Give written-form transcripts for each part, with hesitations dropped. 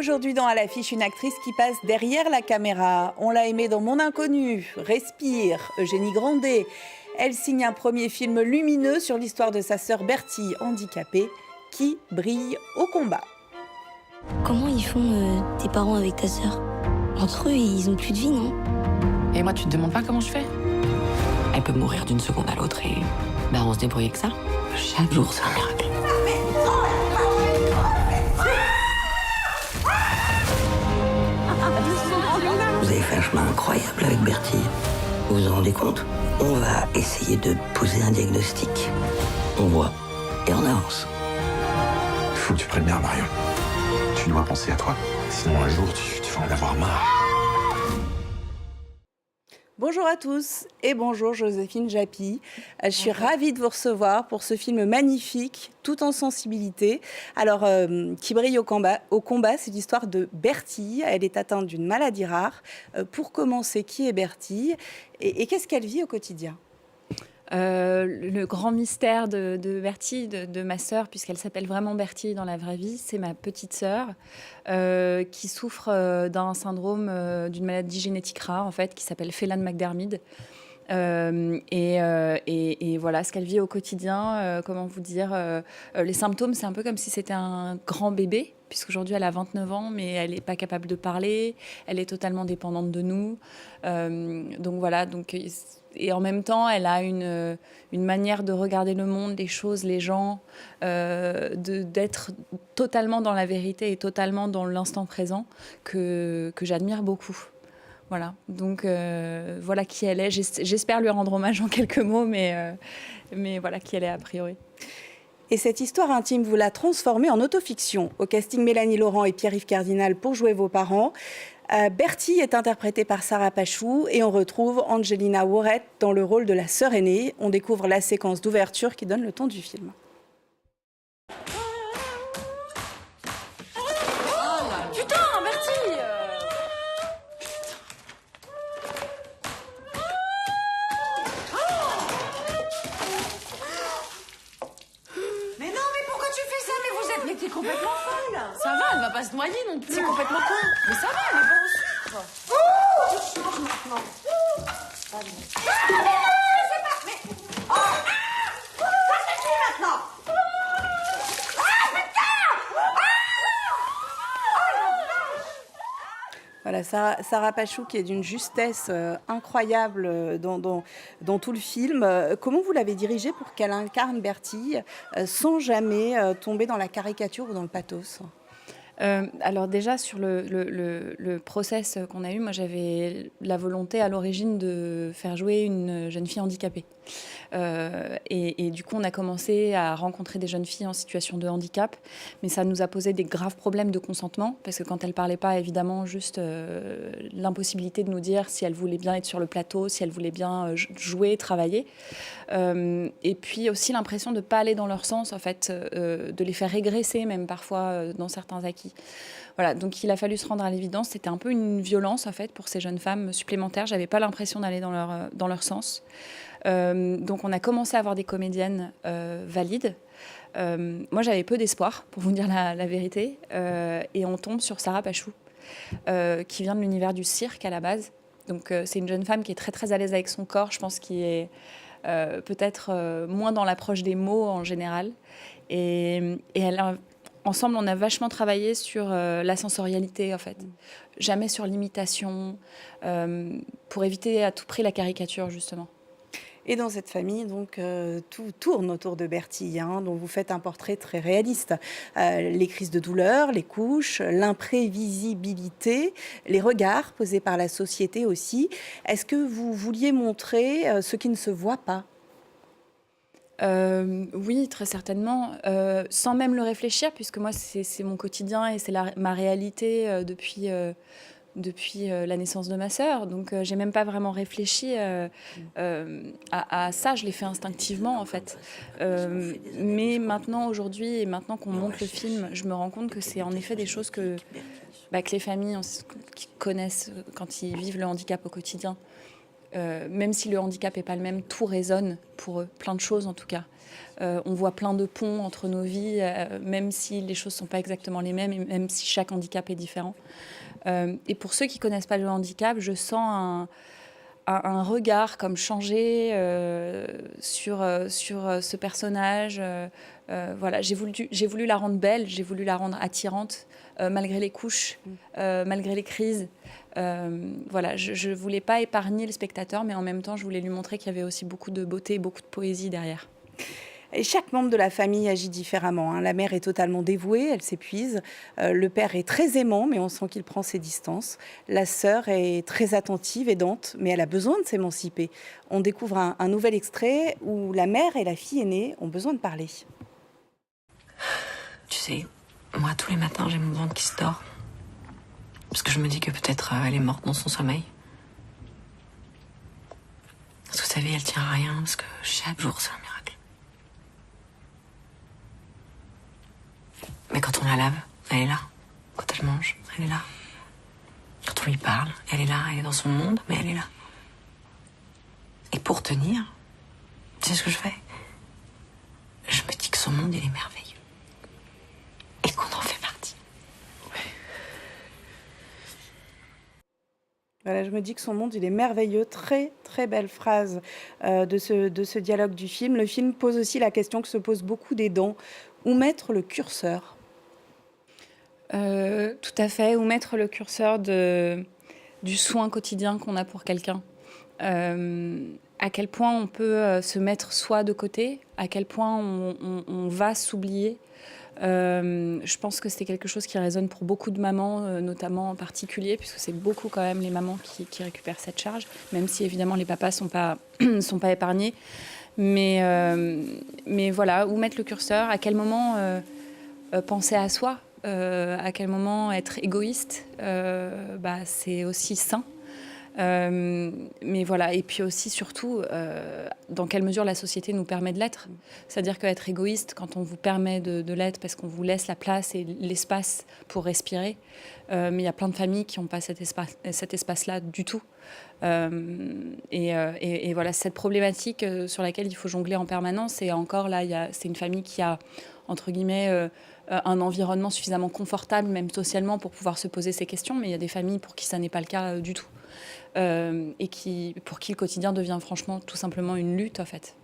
Aujourd'hui dans À l'affiche, une actrice qui passe derrière la caméra. On l'a aimée dans Mon Inconnu, Respire, Eugénie Grandet. Elle signe un premier film lumineux sur l'histoire de sa sœur Bertie, handicapée, qui brille au combat. Comment ils font tes parents avec ta sœur? Entre eux, ils ont plus de vie, non? Et moi, tu te demandes pas comment je fais? Elle peut mourir d'une seconde à l'autre et on se débrouille avec ça. Chaque jour, c'est un miracle. Vous avez fait un chemin incroyable avec Bertie. Vous vous en rendez compte? On va essayer de poser un diagnostic. On voit et on avance. Il faut que tu prennes bien, Marion. Tu dois penser à toi. Sinon, un jour, tu vas en avoir marre. Bonjour à tous et bonjour Joséphine Japy. Je suis ravie de vous recevoir pour ce film magnifique, tout en sensibilité. Alors, qui brille au combat, c'est l'histoire de Bertie. Elle est atteinte d'une maladie rare. Pour commencer, qui est Bertie et qu'est-ce qu'elle vit au quotidien ? Le grand mystère de Bertie, de ma sœur, puisqu'elle s'appelle vraiment Bertie dans la vraie vie, c'est ma petite sœur qui souffre d'un syndrome, d'une maladie génétique rare en fait, qui s'appelle Phelan-McDermid. Et voilà ce qu'elle vit au quotidien. Comment vous dire, les symptômes, c'est un peu comme si c'était un grand bébé, puisqu'aujourd'hui elle a 29 ans, mais elle n'est pas capable de parler, elle est totalement dépendante de nous. Donc voilà, et en même temps, elle a une manière de regarder le monde, les choses, les gens, d'être totalement dans la vérité et totalement dans l'instant présent que j'admire beaucoup. Voilà, donc voilà qui elle est. J'espère lui rendre hommage en quelques mots, mais voilà qui elle est a priori. Et cette histoire intime, vous la transformez en autofiction. Au casting, Mélanie Laurent et Pierre-Yves Cardinal pour jouer vos parents. Bertie est interprétée par Sarah Pachou et on retrouve Angelina Warret dans le rôle de la sœur aînée. On découvre la séquence d'ouverture qui donne le ton du film. Mais t'es complètement folle. Ça va, elle va pas se noyer non plus. C'est complètement con. Mais ça va, elle est pas au sucre. Tu changes maintenant. Voilà, Sarah Pachou qui est d'une justesse incroyable dans tout le film. Comment vous l'avez dirigée pour qu'elle incarne Bertie sans jamais tomber dans la caricature ou dans le pathos ? Alors déjà, sur le process qu'on a eu, moi j'avais la volonté à l'origine de faire jouer une jeune fille handicapée. Et du coup, on a commencé à rencontrer des jeunes filles en situation de handicap, mais ça nous a posé des graves problèmes de consentement, parce que quand elle ne parlait pas, évidemment, juste l'impossibilité de nous dire si elle voulait bien être sur le plateau, si elle voulait bien jouer, travailler. Et puis aussi l'impression de ne pas aller dans leur sens, en fait, de les faire régresser même parfois dans certains acquis. Voilà, donc il a fallu se rendre à l'évidence. C'était un peu une violence en fait pour ces jeunes femmes supplémentaires. J'avais pas l'impression d'aller dans leur sens. Donc on a commencé à avoir des comédiennes valides. Moi j'avais peu d'espoir pour vous dire la vérité. Et on tombe sur Sarah Pachou, qui vient de l'univers du cirque à la base. Donc c'est une jeune femme qui est très très à l'aise avec son corps. Je pense qui est peut-être moins dans l'approche des mots en général. Et ensemble, on a vachement travaillé sur la sensorialité, en fait. Jamais sur l'imitation, pour éviter à tout prix la caricature, justement. Et dans cette famille, donc, tout tourne autour de Bertie, dont vous faites un portrait très réaliste. Les crises de douleur, les couches, l'imprévisibilité, les regards posés par la société aussi. Est-ce que vous vouliez montrer ce qui ne se voit pas ? Oui, très certainement, sans même le réfléchir, puisque moi, c'est mon quotidien et c'est ma réalité depuis la naissance de ma sœur. Donc, j'ai même pas vraiment réfléchi à ça. Je l'ai fait instinctivement, en fait. Mais maintenant, aujourd'hui, et maintenant qu'on monte le film, je me rends compte que c'est en effet des choses que les familles qui connaissent quand ils vivent le handicap au quotidien même si le handicap n'est pas le même, tout résonne pour eux, plein de choses en tout cas. On voit plein de ponts entre nos vies, même si les choses ne sont pas exactement les mêmes, et même si chaque handicap est différent. Et pour ceux qui ne connaissent pas le handicap, je sens un regard comme changé sur ce personnage. Voilà, j'ai voulu la rendre belle, j'ai voulu la rendre attirante, malgré les couches, malgré les crises. Voilà, je ne voulais pas épargner le spectateur, mais en même temps, je voulais lui montrer qu'il y avait aussi beaucoup de beauté, beaucoup de poésie derrière. Et chaque membre de la famille agit différemment, hein. La mère est totalement dévouée, elle s'épuise. Le père est très aimant, mais on sent qu'il prend ses distances. La sœur est très attentive, aidante, mais elle a besoin de s'émanciper. On découvre un nouvel extrait où la mère et la fille aînée ont besoin de parler. Tu sais, moi, tous les matins, j'ai mon ventre qui se tord. Parce que je me dis que peut-être elle est morte dans son sommeil. Parce que sa vie, elle tient à rien, parce que chaque jour, c'est un miracle. Mais quand on la lave, elle est là. Quand elle mange, elle est là. Quand on lui parle, elle est là, elle est dans son monde, mais elle est là. Et pour tenir, tu sais ce que je fais? Je me dis que son monde, il est merveilleux. Et qu'on en fait partie. Voilà, je me dis que son monde, il est merveilleux. Très, très belle phrase de ce dialogue du film. Le film pose aussi la question que se posent beaucoup d'aidants. Où mettre le curseur ? Tout à fait, où mettre le curseur du soin quotidien qu'on a pour quelqu'un. À quel point on peut se mettre soi de côté, à quel point on va s'oublier. Je pense que c'est quelque chose qui résonne pour beaucoup de mamans, notamment en particulier, puisque c'est beaucoup quand même les mamans qui récupèrent cette charge, même si évidemment les papas sont pas épargnés. Mais voilà, où mettre le curseur, à quel moment penser à soi, à quel moment être égoïste, c'est aussi sain. Mais voilà, et puis aussi surtout, dans quelle mesure la société nous permet de l'être. C'est-à-dire qu'être égoïste, quand on vous permet de l'être parce qu'on vous laisse la place et l'espace pour respirer, mais il y a plein de familles qui n'ont pas cet espace-là du tout. Et voilà, cette problématique sur laquelle il faut jongler en permanence, et encore là, c'est une famille qui a, entre guillemets, un environnement suffisamment confortable, même socialement, pour pouvoir se poser ces questions, mais il y a des familles pour qui ça n'est pas le cas du tout. Et pour qui le quotidien devient franchement tout simplement une lutte, en fait.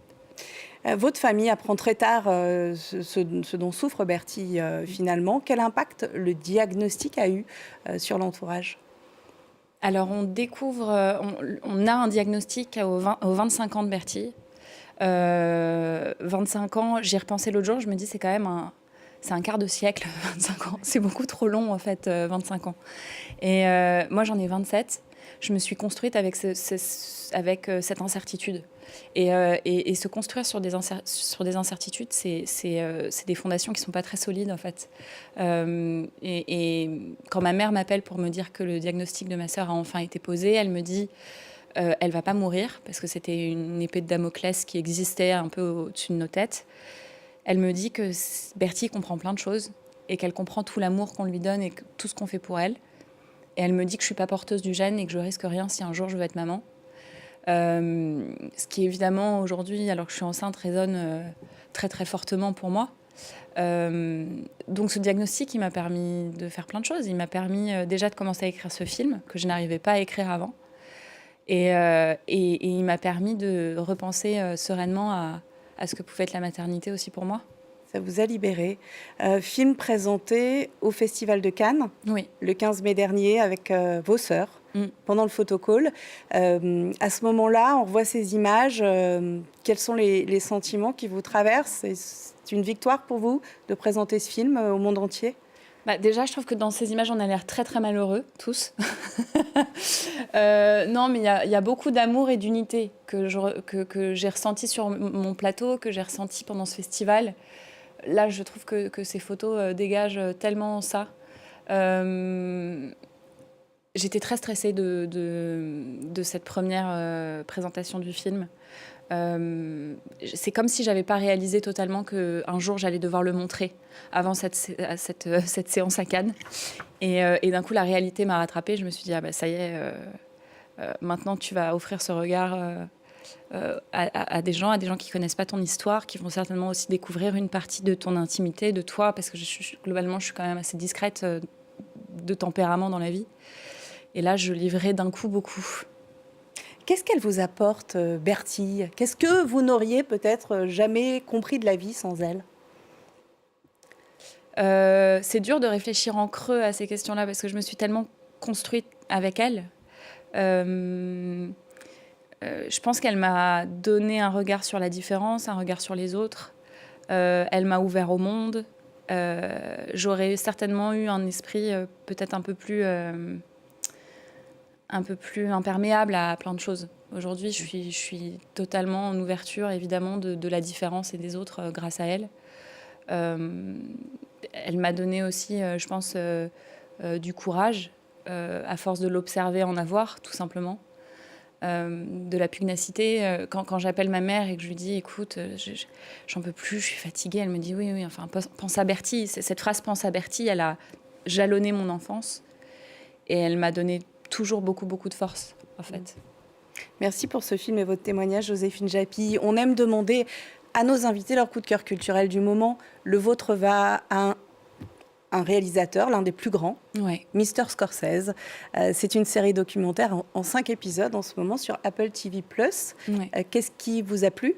Votre famille apprend très tard ce dont souffre Bertie finalement. Quel impact le diagnostic a eu sur l'entourage ? Alors on découvre, on a un diagnostic aux 25 ans de Bertie. 25 ans, j'y ai repensé l'autre jour, je me dis c'est quand même c'est un quart de siècle, 25 ans. C'est beaucoup trop long en fait, 25 ans. Et moi j'en ai 27. Je me suis construite avec cette incertitude. Et se construire sur des incertitudes, c'est des fondations qui ne sont pas très solides, en fait. Et quand ma mère m'appelle pour me dire que le diagnostic de ma sœur a enfin été posé, elle me dit elle ne va pas mourir, parce que c'était une épée de Damoclès qui existait un peu au-dessus de nos têtes. Elle me dit que Bertie comprend plein de choses et qu'elle comprend tout l'amour qu'on lui donne et tout ce qu'on fait pour elle. Et elle me dit que je ne suis pas porteuse du gène et que je risque rien si un jour je veux être maman. Ce qui évidemment aujourd'hui, alors que je suis enceinte, résonne très très fortement pour moi. Donc ce diagnostic, il m'a permis de faire plein de choses. Il m'a permis déjà de commencer à écrire ce film que je n'arrivais pas à écrire avant. Et il m'a permis de repenser sereinement à ce que pouvait être la maternité aussi pour moi. Ça vous a libéré. Film présenté au Festival de Cannes, oui, le 15 mai dernier, avec vos sœurs, pendant le photocall. À ce moment-là, on revoit ces images. Quels sont les sentiments qui vous traversent ? C'est une victoire pour vous de présenter ce film au monde entier ? Déjà, je trouve que dans ces images, on a l'air très, très malheureux, tous. Non, mais il y a beaucoup d'amour et d'unité que j'ai ressenti sur mon plateau, que j'ai ressenti pendant ce festival. Là, je trouve que ces photos dégagent tellement ça. J'étais très stressée de cette première présentation du film. C'est comme si je n'avais pas réalisé totalement qu'un jour, j'allais devoir le montrer avant cette séance à Cannes. Et d'un coup, la réalité m'a rattrapée. Je me suis dit, ça y est, Maintenant, tu vas offrir ce regard à des gens qui connaissent pas ton histoire, qui vont certainement aussi découvrir une partie de ton intimité, de toi, parce que globalement, je suis quand même assez discrète de tempérament dans la vie. Et là, je livrais d'un coup beaucoup. Qu'est-ce qu'elle vous apporte, Bertie? Qu'est-ce que vous n'auriez peut-être jamais compris de la vie sans elle? C'est dur de réfléchir en creux à ces questions-là parce que je me suis tellement construite avec elle. Je pense qu'elle m'a donné un regard sur la différence, un regard sur les autres. Elle m'a ouvert au monde. J'aurais certainement eu un esprit peut-être un peu plus imperméable à plein de choses. Aujourd'hui, je suis totalement en ouverture, évidemment, de la différence et des autres grâce à elle. Elle m'a donné aussi, je pense, du courage, à force de l'observer en avoir, tout simplement. De la pugnacité. Quand j'appelle ma mère et que je lui dis, écoute, j'en peux plus, je suis fatiguée, elle me dit, oui, enfin, pense à Bertie. Cette phrase, pense à Bertie, elle a jalonné mon enfance et elle m'a donné toujours beaucoup de force, en fait. Merci pour ce film et votre témoignage, Joséphine Japy. On aime demander à nos invités leur coup de cœur culturel du moment. Le vôtre va à un réalisateur, l'un des plus grands, Ouais. Mr. Scorsese. C'est une série documentaire en 5 épisodes en ce moment sur Apple TV+. Ouais. Qu'est-ce qui vous a plu?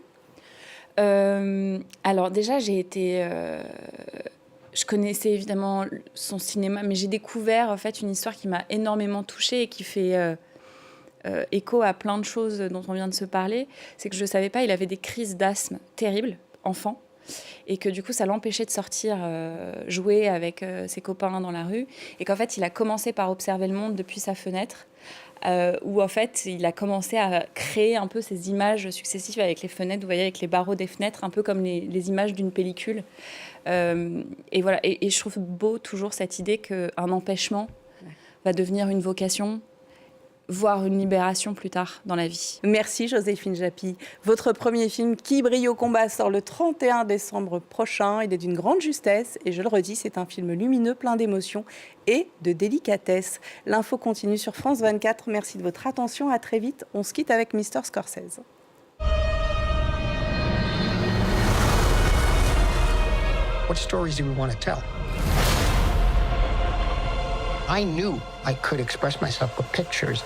Alors déjà, j'ai été... je connaissais évidemment son cinéma, mais j'ai découvert en fait une histoire qui m'a énormément touchée et qui fait écho à plein de choses dont on vient de se parler. C'est que je ne savais pas, il avait des crises d'asthme terribles, enfant, et que du coup, ça l'empêchait de sortir jouer avec ses copains dans la rue, et qu'en fait, il a commencé par observer le monde depuis sa fenêtre, où en fait, il a commencé à créer un peu ces images successives avec les fenêtres, vous voyez, avec les barreaux des fenêtres, un peu comme les images d'une pellicule. Et voilà, et je trouve beau toujours cette idée qu'un empêchement va devenir une vocation, voire une libération plus tard dans la vie. Merci Joséphine Japy. Votre premier film, Qui brille au combat, sort le 31 décembre prochain. Il est d'une grande justesse et je le redis, c'est un film lumineux, plein d'émotions et de délicatesse. L'info continue sur France 24. Merci de votre attention. À très vite. On se quitte avec Mr. Scorsese. What stories do we want to tell? I knew I could express myself with pictures.